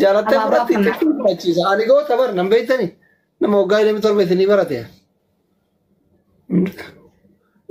Jaalattee fudhatti itti fudhachiisa. Ani goo tabar nan beektani. Nama waggaa 27 ni barate.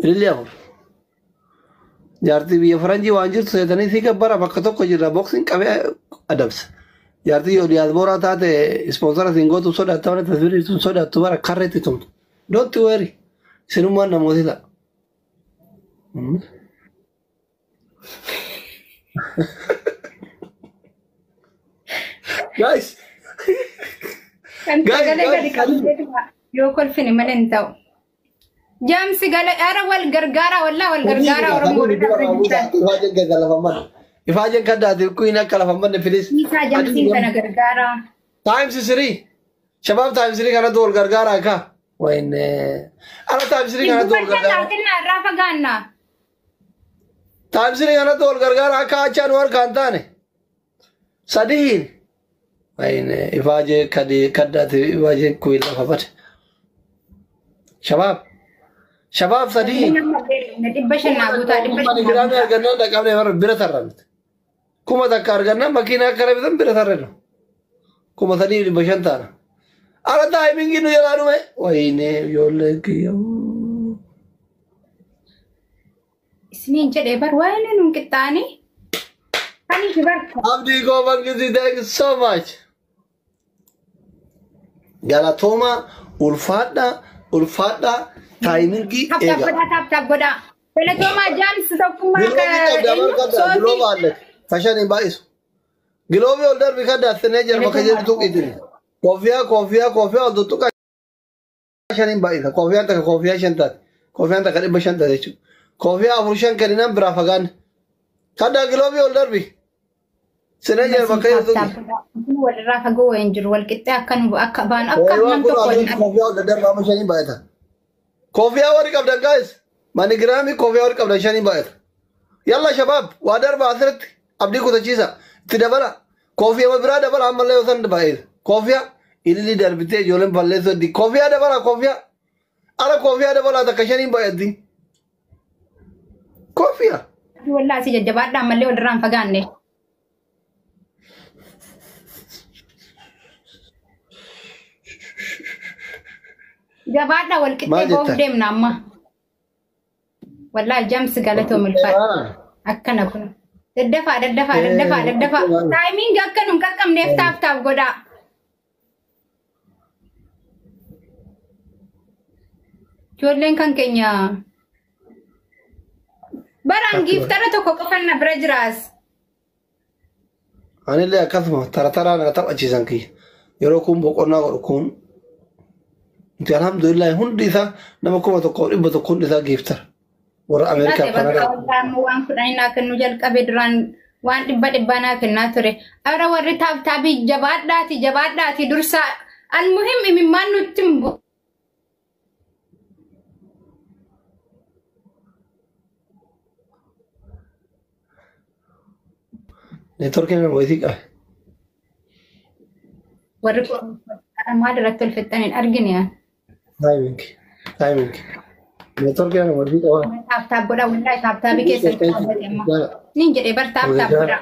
Ilillee afur. Jaartii biyya faranjii waan jirtu seetanii si gabbara bakka tokko jirra boksiin qabee adabsa. Jaartii yoo diyaasbooraa taate ispoonsara siin gootu sodaattaa wanta tasbirii sun sodaattu bara karreetti tumtu. Don't worry. Sinummaan namooti ta'a. Guys. Yoo kolfine malee hin ta'u. Jaamsi gala ara wal gargaara wallaa wal gargaara Oromoo Ifaajen kaddaati kuyin akka lafa manne filis. Isaa jaamsiin kana gargaara. Times 3. Shabaab Times 3 kana wal gargaara ka. Wayne. Ara Times 3 kana wal gargaara. Rafa gaanna. Times 3 kana wal gargaara akka achaan war kan taane. Sadiin. Wayne ifaaje kaddaati ifaaje kuyin lafa bade. Shabaab. Shabaab sadiin. Dhibba shanaa guutaa dhibba shanaa. Manigiraamii argannaan dhaqabnee bara bira tarramte. Kuma takka argannaan makiinaa akka rabitan bira tarrennu. Kuma sadii dhibba shan taana. Ala taayimingi nu jalaa dhume. Wayne ijoollee kiyyoo. Isiniin jedhee bar waa'ee nuun qixxaanii. Kani kibar. Abdii Goobangisi, thank you so much. Galatooma ulfaadha taayimingi eega. Taap godha. Galatooma jaamsi tokkummaa Gilooba alle fashan hin baay'isu. Giloobii ol darbi kaddaattinee jira bakka jedhu tuqitini. Koofiyaa ol tuttuqa shan hin baay'isa. Koofiyaan takka koofiyaa 5 taate. Koofiyaan takka 500 taate jechuudha. Koofiyaa 4-5 kenninaan biraa fagaanne. Kaddaa giloobii ol darbi. Sinee jira bakka jedhu tuqi. Walirraa fagoo wayin jiru wal qixxee akka baan akka nam tokko waliin. Koofiyaa ol daddarba amma 5 hin baay'ata. Koofiyaa warri qabdan guys. Manigiraamii koofiyaa warri qabdan 5 hin baay'ata. Yalla shabaab waa darba asirratti abdii kutachiisa. Itti dabala. Koofiyaa biraa dabala ammallee yoo san baay'isa. Koofiyaa ililii darbitee ijoolleen balleessoo di. Koofiyaa dabala koofiyaa. Ala koofiyaa dabala takka 5 hin baay'atti. Koofiyaa. Wallaahi jajjabaadhaa ammallee walirraan fagaanne. Jabaadhaa wal qixxee boof deemna amma. Wallaahi jaamsi galatoo milfaadha. Akkana kun. Daddafaa. Taayimingi akka nun qaqqabneef taaf godhaa. Ijoolleen kan keenya baraan giiftara tokko qofanna bira jiraas. Anillee akkasuma tara na taphachiisan kiyya. Yeroo kun boqonnaa godhu kun inti alhamdulillah hundi isaa nama 100 hundi isaa giiftara. Warra Ameerikaa Kanadaa. Waan fudhanii naa kennu jalqabee duraan waan dhibba naa kennaa ture. Ara warri taabii jabaadhaati dursaa almuhim imimmaan nutti hin Networking nama wayii qabe. Warri maal irratti tolfattaniin argine yaa. Timing. Networking nama wayii qaba. Taap godha wallahi taabii keessatti qabatee amma. Nin jedhee bar taap godha.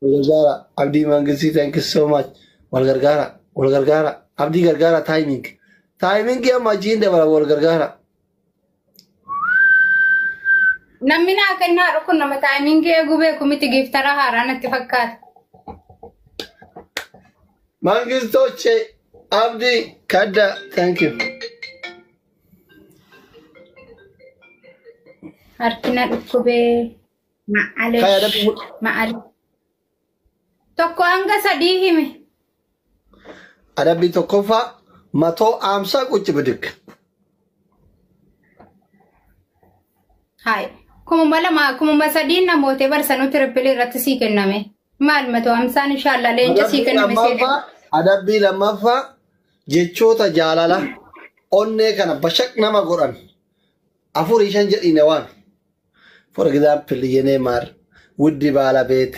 Walgargaara. Abdii Mangisi, thank you so much. Walgargaara. Abdii gargaara timing. Timing amma achiin dabala walgargaara. Namni naa kennaa dhukun nama taayimingi eeguu beeku miti giiftara haaraa natti fakkaata. Mangistoche Abdi Kadda, thank you. Harkina dhukkubee ma'al. Tokko hanga 3 hime. Adabbii tokkoffaa matoo aamsaa qucci bidik. Hai. Kumuma 3 namoota barsanuu tirippilii irratti sii kenname. Maal matoo amsaan inshallah leenca sii kenname seera. Adabbii lammaffaa jechoota jaalala onnee kana bashaq nama godhan 4-5 jedhine waan. For example የኔማር ውድ ባለቤቴ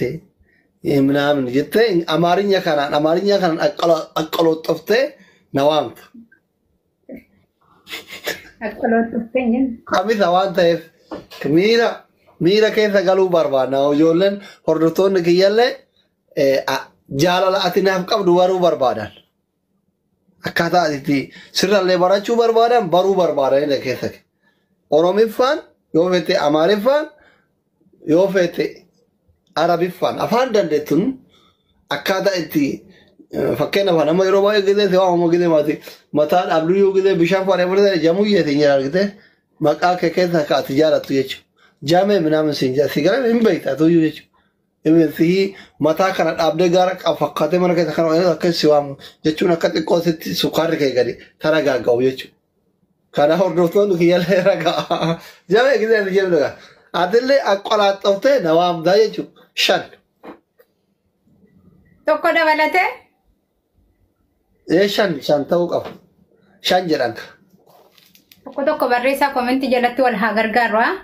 ምናምን ጀተ አማርኛ ካናን አቀሎጥፍቴ ነዋምት አቀሎጥፍቴኝ አሚት አዋንተ ሚራ ከሰ ጋሉ ባርባና ጆለን ሆርዶቶን ከየለ jaalala ati naaf qabdu baruu barbaadan. Akkaataa ati sirrallee barachuu barbaadan baruu barbaadan keessatti. Oromiffaan yoo fete Amaariffaan yoo fete Arabiffaan afaan dandeettuun akkaataa itti fakkeenyaaf nama yeroo baay'ee gidee waa homo gidee mataa dhaabduu gidee bishaan faana fudhatee jamuu yeetiin jira argite maqaa kee keessa akka ati jaalattu jechuudha. Jaamee minaamin siin jaa sigara hin beektaa tuyyuu jechuudha. Imeensi mataa kana dhaabdee gaara fakkaatee mana keessa kana akka si waamu jechuun akka xiqqootti sukkaarri kee gadi tara gaaga'u jechuudha. Kana hordoftoonni kiyyaalee ragaa jaamee gidee ati jedhu dhagaa. Atillee akkolaattoftee na waamdaa jechuudha. Shan. Tokko dabalatee? Shan ta'uu qaba. Shan jedhan. Tokko barreessaa koomentii jalatti wal haa gargaaru haa?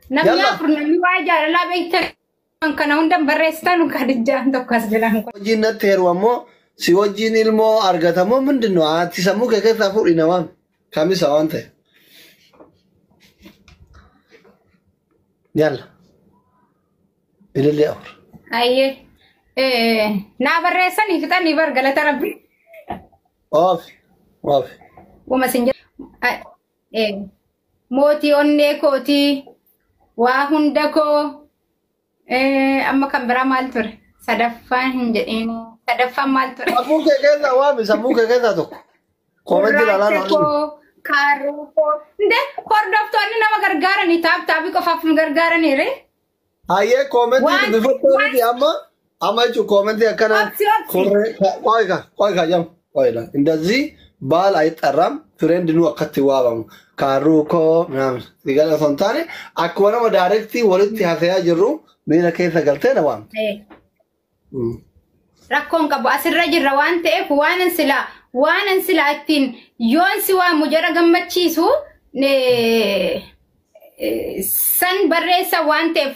Namni afur namni waa jaalalaa beektan kana hunda barreessitan kadijaan tokko as jedhan. Wajjin natti heeru ammoo si wajjin ilmoo argatamoo mindin nu ati sammuu kee keessaa fuudhi namaan kamisa waan ta'e. Yalla. Ilillee afur. Ayyee. Naa barreessanii fixanii bar galata rabbi. Oofi. Wama sin mootii onnee kootii waa hunda koo amma kan biraa maal ture sadaffaan hin jedheen sadaffaan maal ture. Sammuu kee keessaa waami sammuu kee keessaa tokko. Koomentii ilaalaa koo kaaruu koo nde hordoftoonni nama gargaaranii taabii qofaaf nu gargaaraniire. Ayyee koomentii bifattoonni amma jechuun koomentii akkana qoyka jam qoyla indazii baal ayixarram firendi nu akkatti waabamu kaaruu koo naam sigala osoo hin taane akkuma nama daarektii walitti haasa'aa jirru miira keessa galtee na waamu. Rakkoon qabu asirra jirra waan ta'eef waanan silaa ittiin yoon si waamu jara gammachiisu san barreessa waan ta'eef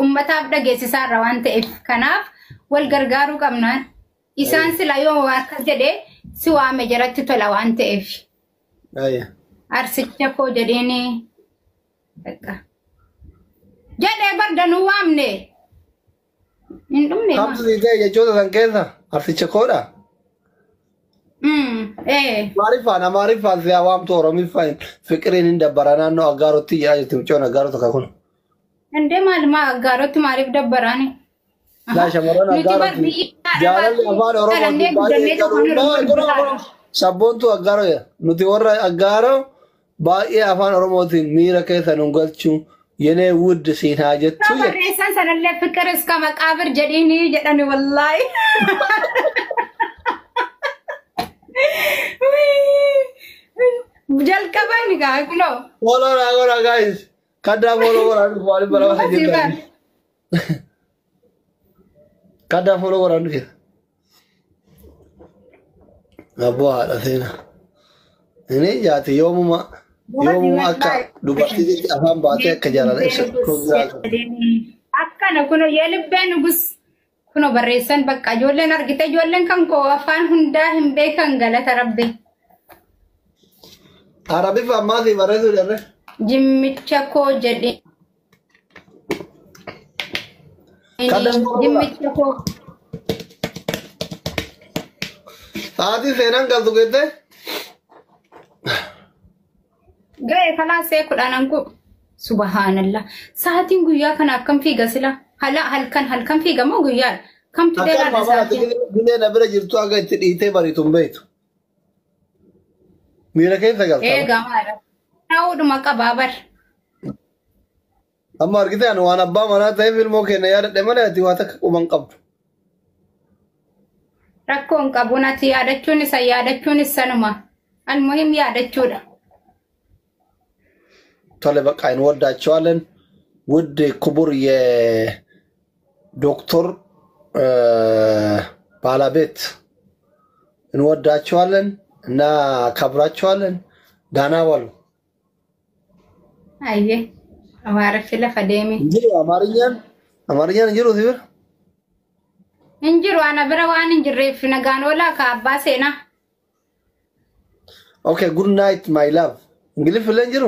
ummataaf dhageessisaarra waan ta'eef kanaaf wal gargaaruu qabnaan isaan sila yoo akkas jedhee si waame jaratti tola waan ta'eef. Arsicha koo jedheeni jedhee bardanuu waamne hin dhumne. Kamsi ta'e jechoota san keessa arsicha koodha. Amaariffaan siyaa waamtu Oromiffaan fiqiriin hin dabbara naannoo aggaarotti jira jirti mucoon aggaarota akka kun. Indee maaluma aggaarotti maaliif dabbaraani? Laa shamarran aggaarotti jaalalli afaan Oromoo baay'ee sabboontu aggaaroo jira. Nuti warra aggaaroo baay'ee afaan Oromootiin miira keessa nu galchuu yenee wudd siin haa jettu. Barreessan sanallee fiqir iska maqaabir jedhiini jedhani wallaahi. Jalqabaan gaa kulo. Follow guys. Kada follow orang wali bala saja. Kada follow orang dia. Abu ada sini. Ini jati yomu akka dubatti afaan baatee akka jaalala akkana kuno yeelibbeen gus kuno barreessan bakka ijoolleen argite ijoolleen kan koo afaan hundaa hin beekan galata rabbi. Arabiffaan maasii barreessuu darre? Jimmicha koo jedhe. Jimmicha koo. Sa'aatii seenaan galtu geette? Ga'ee kalaa see kudhanan ku. Subhanallah. Sa'aatiin guyyaa kana akkam fiiga sila? Halkan fiiga moo guyyaan? Kamtu dheeraadha sa'aatiin? Bilee na bira jirtu akka itti dhiitee bariitu hin beektu. Miira keessa galta. Gamaadha. Naa'uudhuma qabaa bar. Amma argite ani waan abbaa manaa ta'eef ilmoo keenya yaadadhe malee ati waa takka quban qabdu. Rakkoon qabu nati yaadachuunis sanuma. Almuhim yaadachuudha. Tole በቃ እንወዳቸዋለን ውድ ክቡር የዶክተር ባለቤት እንወዳቸዋለን እና ከብራቸዋለን ዳና ዋሉ አየ አማርፍ ለፈደሚ እንጂ አማርኛን እንጅሩ ሲብር እንጅሩ አና ብረዋን እንጅሬፍ ነጋኖላ ከአባሴና ኦኬ ጉድ ናይት ማይ ላቭ እንግሊዝ ለእንጅሩ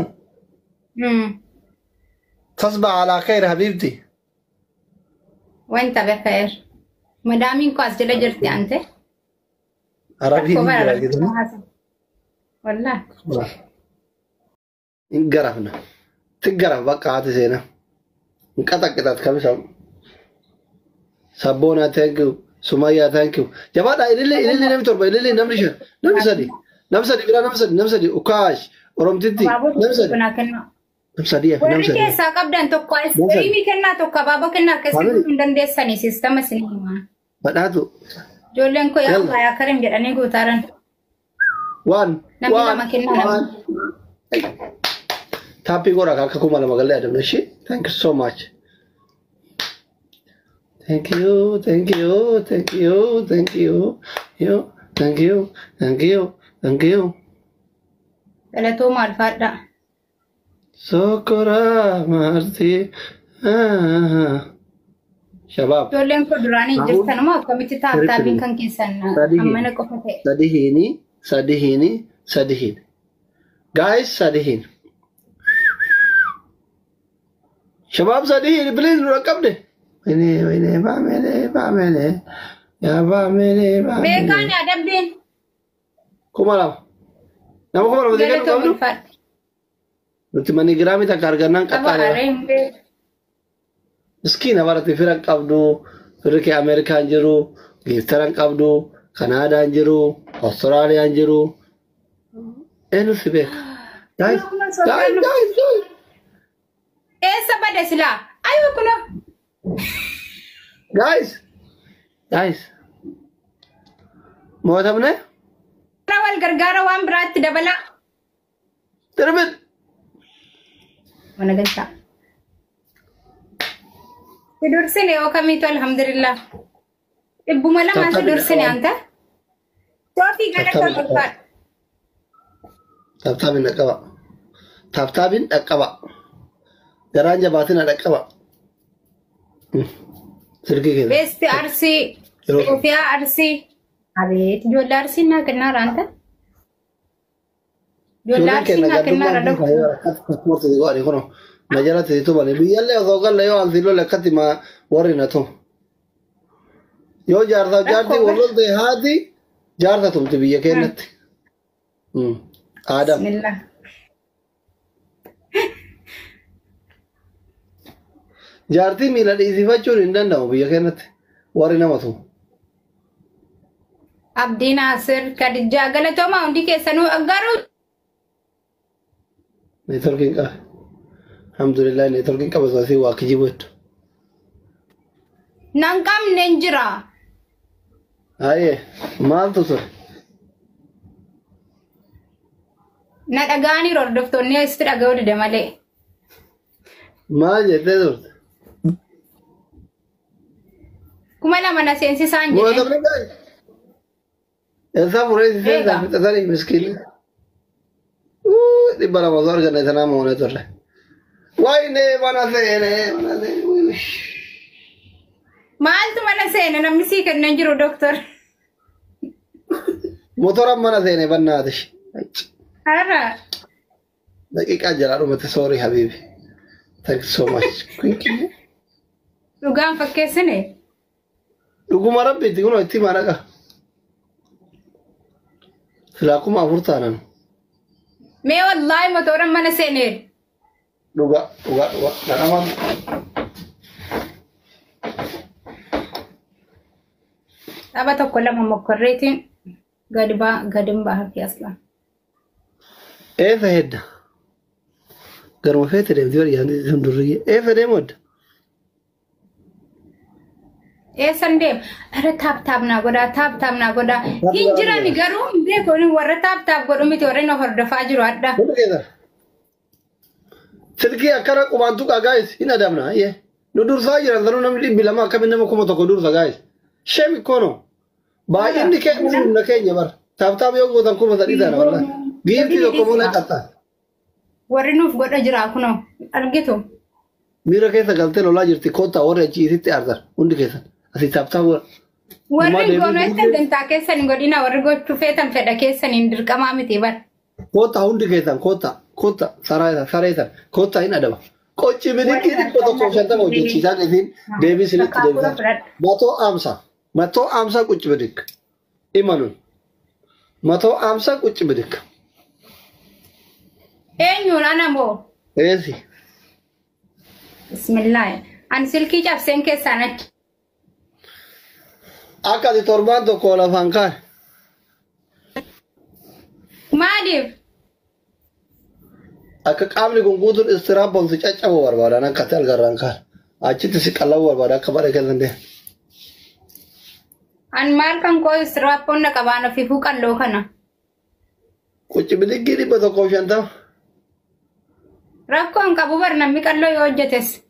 تصبح على خير حبيبتي وانت بخير مدامين كواس جلا جرتي انت عربي كوبر كده والله انقرفنا تقرف بقى عاد زينة انقطعت كم شو سبونا ثانكيو سمية ثانكيو جماعة إلي نم تربى إلي نمسدي بلا نمسدي وكاش ورمتتي نمسدي نمسدي ولكن ساقب دان تو كويس ريمي كنا تو كبابو كنا كسي دان دي سني سيستم سنيما بداتو جولن كو يا كريم جداني غوتارن وان tapi gora kakak ku malam magalle adam nashi thank you so much thank you Ela toma alfada sokora marti shabab jollen ko durani jirtan ma kamiti tabin kan kisan amana ko fate sadihin guys sadihin شباب صديقي بليز ركب ده ويني بعمل يا بعمل بيكان يا دبين كمالا نما كمالا بدي كم نتي ماني جرامي تكارغنا كتار مسكين أبارة فرق قبضو فرق أمريكا انجرو غيرتران قبضو كندا انجرو أستراليا انجرو إنه سبيك guys Esa pada sila. Ayo kuno. Guys. Mau apa nih? Rawal gargara wan berat tidak bala. Terbit. Mana ganta? Tidur sini oh kami tu alhamdulillah. Ibu malam masih tidur sini anta? Tapi gak ada tempat. Tabtabin akaba. Jaranja batin ada kaba. Sirki kira. Best RC. Sofia RC. Abet jual RC na kena ranta. Jual RC na kena ranta. Kamu tu juga ni kono. Najara tu itu balik. Biar le atau kalau le orang tilu lekat ima warin atau. Yo jarda ulul deh hati. Jarda tu tu biar kena. Adam. Bismillah. Jarti mila di isi facur indan dah, biar kenat warina matu. Abdi Nasir kadija gala to ma undi kesanu agaru. Networking ka. Alhamdulillah networking ka basasi wakijibut. Nangkam nenjira. Aye, mal tu sir. Nadagani rodofto ne istra gawde de male. Mal jete dur. Kumala mana sensi sanje. Mau apa nih guys? Elsa mulai sih tapi tadi miskin. Di bawah mazhar kan itu nama mana tu lah. Why ne mana se. Mal tu mana se ne namni si kan nenjiro doktor. Motor mana se ne banna adish. Hara. Dakika jalan rumah tu sorry habibi. Thank you so much. Thank you. Lugam fakkese ne. Lugu marah beti kuno itu mana kah? Selaku mah furtanan. Me wallahi motoran mana sene. Luga. Nana man. Aba to kola mamokorretin gadin ba hafi aslan. Fahid. Garum fete dem diyor yani durdurri. Fahid mod. Sande ara tap na goda hinjira ni garu be ko ni warra tap godo mi tore no hordo fajiru adda Silki akara kubantu ka guys ina damna ye no dur fajiran daru nam di bilama kabin nam ko to ko dur guys shemi kono ba indi ke mun na kenya bar tap yo godan ko badali dana wala gifti ko mo na kata warri no goda jira kuno argito mira ke ta galte lo la jirti kota ore chi sitte ardar undi ke así tap warri gonete den ta kesan godina warri go tufetan feda kesan indir kama miti bar kota undi kesan kota sarayta kota ina daba Qochi bidiki dhibba tokko shantama hojjechiisaan isin deebii sinitti deebisaa. Matoo amsa qochi bidik. Imanun. Matoo amsa qochi bidik. Eenyuun anamoo? Eesi. Bismillah. Ani silkii cabseen keessaan achi. Akka ati torbaan tokko lafaan kaan. Maaliif? Akka qaamni kun guutuun istiraabboon si caccabu barbaadan akka ati algarraan kaan. Achitti si qallabu barbaada akka badhe kennan deemu. An maal kan koo istiraabboon na qabaan ofiifuu qalloo kana. Qochi bidikii dhibba tokko shantama. Rakkoon qabu bar namni qalloo yoo hojjetes.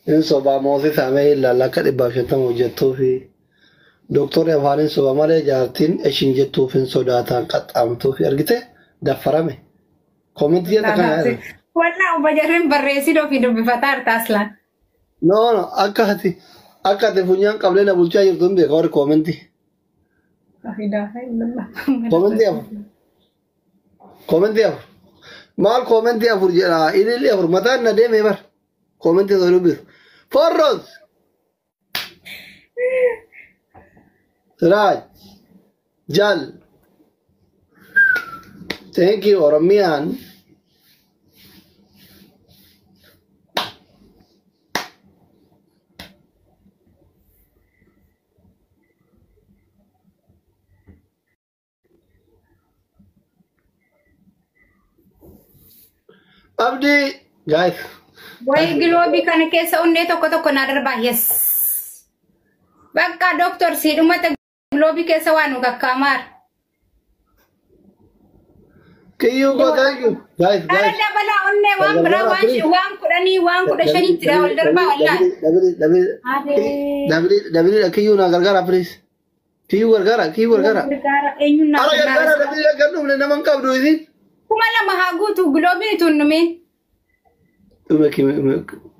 In sobaa mootii saamee ilaalla akka dhibbaaf shantama hojjettuu fi dooktorri afaanin soba malee jaartiin ishiin jettuuf hin sodaataan qaxxaamtuu fi argite daffarame. Koomentii jedha kana yaada. Walaa obbo Jarreen barreessi doofi dubbifataa artaaslaan. No, akka ati funyaan qablee na bulchaa jirtu hin beeka warri koomentii. Koomentii afur. Maal koomentii afur jedha ilillee afur mataan na deemee bar. Koomentii osoo dubbisu. Forros. Siraj. Jal. Thank you Oromiyaan. Abdi, guys. Way giloobii kana keessa onnee tokko na darbaa yes. Bakka doktor si dhumata giloobii keessa waan nu kakkamaar. Kiyyuu go thank you. Guys. Ara dabala onnee waan bira waan kudhanii waan kudha shaniitti wal darbaa wallahi. Dabili kiyyuu na gargaara please. Kiyyuu gargaara. Eenyuun na gargaara. Ara dabili gargaara nama qabdu isin. Kuma lama haa guutu giloobii tunnume.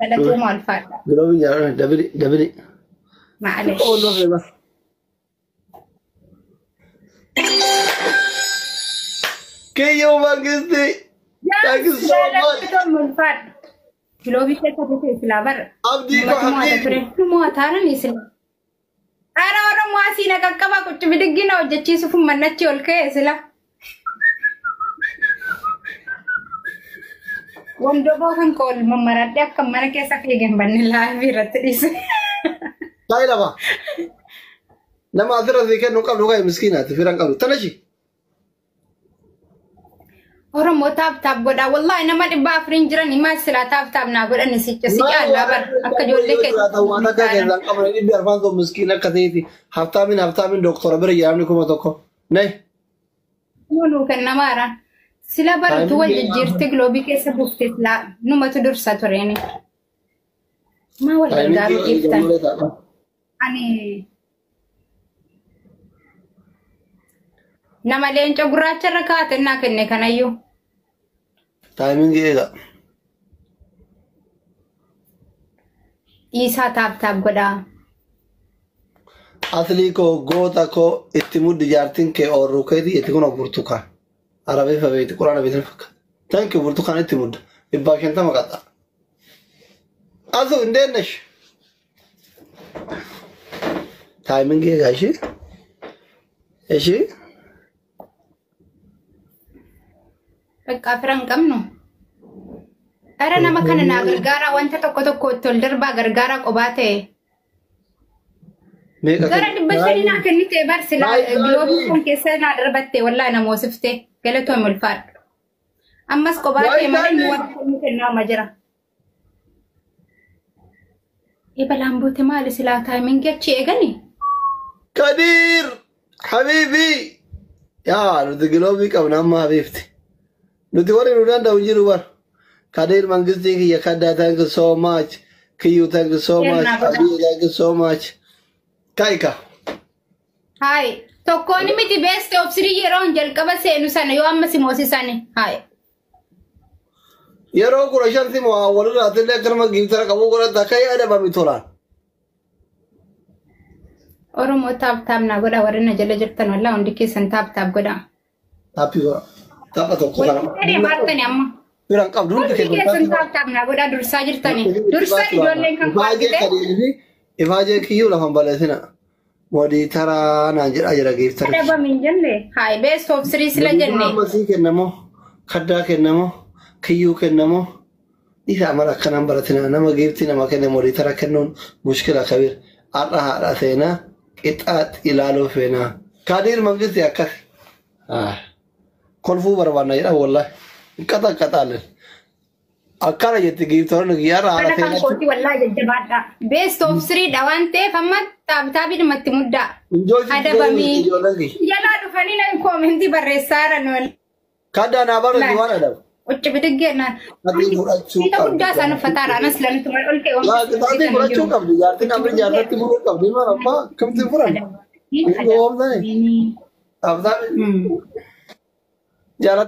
Dalatuu maal faadha? Giloobii nyaara dabili. Maaleesh. Oh no feba. Kiyyuu mangisti. Thank you so much. Giloobii keessa buufee silaa bara. Abdii ko abdii. Mootaaran isla. Ara Oromoo asii na qaqqabaa qucci bidiggina hojjechiisuuf mannachi ol ka'e sila. Wando bokan kol mamaradde akka mana keessa fiigen banne laafi irratti dhiise. Ta'i lama. Nama asirratti kennu qabdu ka'e miskiinaati firan qabdu. Tanashi. Oromoo taap godha. Wallahi nama dhibba afurin jiran himaa silaa taap naa godhan si caallaa bara akka ijoollee keessa. Waan akka keessan qaban dhibbi arfaan tokko miskiin akka ta'eeti. Haftaamin doktora bira jedhamni kuma tokko. Nay. Nuu kennamaara. Sila baratu wal jijjiirti giloobii keessa buuftee silaa numatu dursa tureeni. Maa wal gargaaru dhiiftan. Ani nama leenca gurraacha irra kaa'ate naa kenne kanayyuu. Taayimingi eega. Dhiisaa taap godhaa. Aslii koo goota koo itti muddi jaartiin kee oorruu keeti itti kun burtukaan. Arabii fabeeti quraana beekan fakka. Thank you burtukaan itti mudda. Dhibbaa shantama qaxa. Asu hin deennesh. Taayimingi eegaa ishii. Bakka firan qabnu. Ara nama kana naa gargaara wanta tokko itti ol darbaa gargaara qobaa ta'e. Gara dhibba shanii naa kennite barsilaa giloobii kun keessa naa darbatte wallaa namoosifte galatoon ulfaadhu. Ammas qobaa ta'e malee nu wanta inni kennaama jira. Eebalaan boote maali silaa taayimingi achi eegani? Kadir! Habiibii! Yaa nuti giloobii qabna amma habiifti. Nuti warri nu danda'u jiru bar. Kadir mangistii kiyya kaddaa thank you so much. Kiyyuu thank you so much. Abii thank you so much. Kaika. Hai. Tokkoon miti beeste obsirii yeroon jalqaba seenu sana yoo amma simoosisani. Hai. Yeroo kudha shanti moo walirraa tillee akkasuma giftara qabuu godhata akka yaadamami tolaan. Oromoo taap naa godha warri na jala jirtan wallaa hundi keessan taap godha. Taappi godha. Tapha tokko kana. Walitti maartani amma. Firaan qabdu hundi Hundi keessan taa'amna godha dursaa jirtanii. Dursaa ijoolleen kan qabatite. Ifaajee kiyyuu lafan balleessina. Wadii taraa naan jedhaa jira geeftar. Adabamin jenne. Hai best of three sila jenne. Masii kennamoo, kaddaa kennamoo, kiyyuu kennamoo. Isa amala akkanaan baratina nama geefti nama kennamoo wadii taraa kennuun mushkila kabir. Har'a haadha seenaa qixxaatti ilaaluu feenaa. Kaadiir mangisti akkas. Kolfuu barbaanna jedha wallahi. Qaxaqaxaaleen. Akkana jetti geeftaroonni guyyaarra haadha seenaa. Kana kan kooti wallahi jajjabaadha. Best of three dha waan ta'eef amma taabitaabii dhumatti muddaa. Adabamii. Jalaa dhufanii nan koomentii barreessaa jiran. Kaddaa naa barreessi waan adabu. Ucci bidiggeenaan. Siita guddaa isaan uffataadha. Anas lanitu mal ol ka'e Yaa qixaatii fudhachuu qabdi. Jaartiin amri jaarratti muruu qabdi. Maal abbaa kamtiin furan? Inni oomdani. Taabitaabii. Jaalatti.